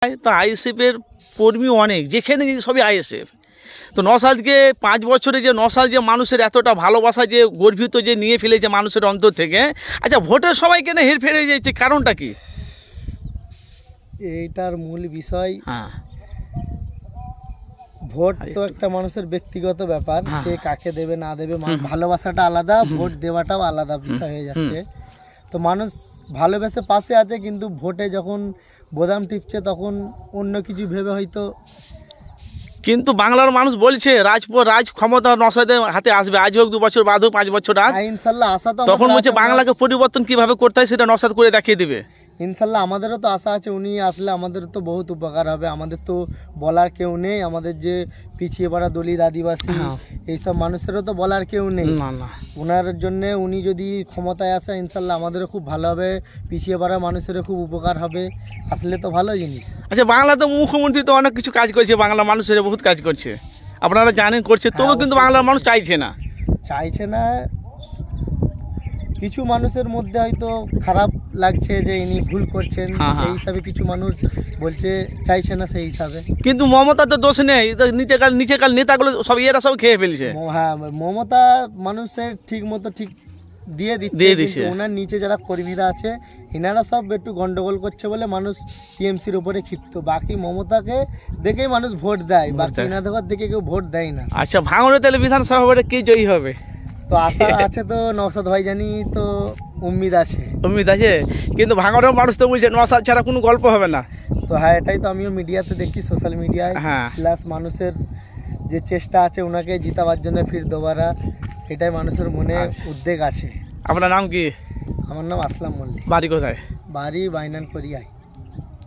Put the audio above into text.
তো আইএসএফের কর্মী অনেক, যেখানে সবই আইএসএফ। তো নওশাদকে 5 বছরে যে নওশাদ যে মানুষের এতটা ভালোবাসা যে গর্বিত যে নিয়ে ফেলেছে মানুষের অন্তর থেকে, আচ্ছা ভোটের সবাই কেন হেরফের হয়ে যাচ্ছে, কারণটা কি? এইটার মূল বিষয়, হ্যাঁ, ভোট তো একটা মানুষের ব্যক্তিগত ব্যাপার, সে কাকে দেবে না দেবে, ভালোবাসাটা আলাদা, ভোট দেওয়াটাও আলাদা বিষয় হয়ে যাচ্ছে। তো মানুষ ভালোবেসে পাশে আছে, কিন্তু ভোটে যখন বোতাম টিপছে তখন অন্য কিছু ভেবে হয়তো। কিন্তু বাংলার মানুষ বলছে রাজ ক্ষমতা নওশাদের হাতে আসবে, আজ হোক 2 বছর বাদ হোক 5 বছর আগ, ইনশাল্লাহ আশা তো তখন বলছে বাংলাকে পরিবর্তন কিভাবে করতে হয় সেটা নওশাদ করে দেখিয়ে দিবে। ইনশাল্লাহ আমাদেরও তো আশা আছে, উনি আসলে আমাদের তো বহুত উপকার হবে। আমাদের তো বলার কেউ নেই, আমাদের যে পিছিয়ে পড়া দলিত আদিবাসী এইসব মানুষেরও তো বলার কেউ নেই। ওনার জন্য উনি যদি ক্ষমতায় আসে ইনশাল্লাহ আমাদেরও খুব ভালো হবে, পিছিয়ে পড়া মানুষেরও খুব উপকার হবে, আসলে তো ভালো জিনিস। আচ্ছা, বাংলা তো মুখ্যমন্ত্রী তো অনেক কিছু কাজ করছে, বাংলা মানুষের বহুত কাজ করছে, আপনারা জানেন করছে, তবু কিন্তু বাংলার মানুষ চাইছে না। কিছু মানুষের মধ্যে হয়তো খারাপ লাগছে যে ইনি ভুল করছেন, সেই হিসাবে কিছু মানুষ বলছে চাইছে না সেই হিসাবে। কিন্তু মমতা তো দোষ নেই, নিচেকাল নেতাগুলো সব এরা সব খেয়ে ফেলছে। হ্যাঁ, মমতা মানুষের ঠিক মতো ঠিক দিয়ে দিচ্ছে, ওনার নিচে যারা কর্মীরা আছে এনারা সব একটু গন্ডগোল করছে বলে মানুষ টিএমসির উপরে ক্ষিপ্ত। বাকি মমতাকে দেখেই মানুষ ভোট দেয়, বাকি এনাদের দেখে কেউ ভোট দেয় না। আচ্ছা, ভাঙড়ে তাহলে বিধানসভা ভোটে কে জয়ী হবে? তো আশা আছে তো নওশাদ ভাই, জানি তো উম্মিদ আছে। কিন্তু ভাঙড়ের মানুষ তো বলছে নওশাদ ছাড়া কোনো গল্প হবে না। তো হ্যাঁ, এটাই তো আমিও মিডিয়াতে দেখি, সোশ্যাল মিডিয়ায়, প্লাস মানুষের যে চেষ্টা আছে ওনাকে জিতাবার জন্য ফির দোবারা, এটাই মানুষের মনে উদ্বেগ আছে। আপনার নাম কি? আমার নাম আসলাম মল্লিক। বাড়ি কোথায়? বাড়ি বাইনান করিয়ায়।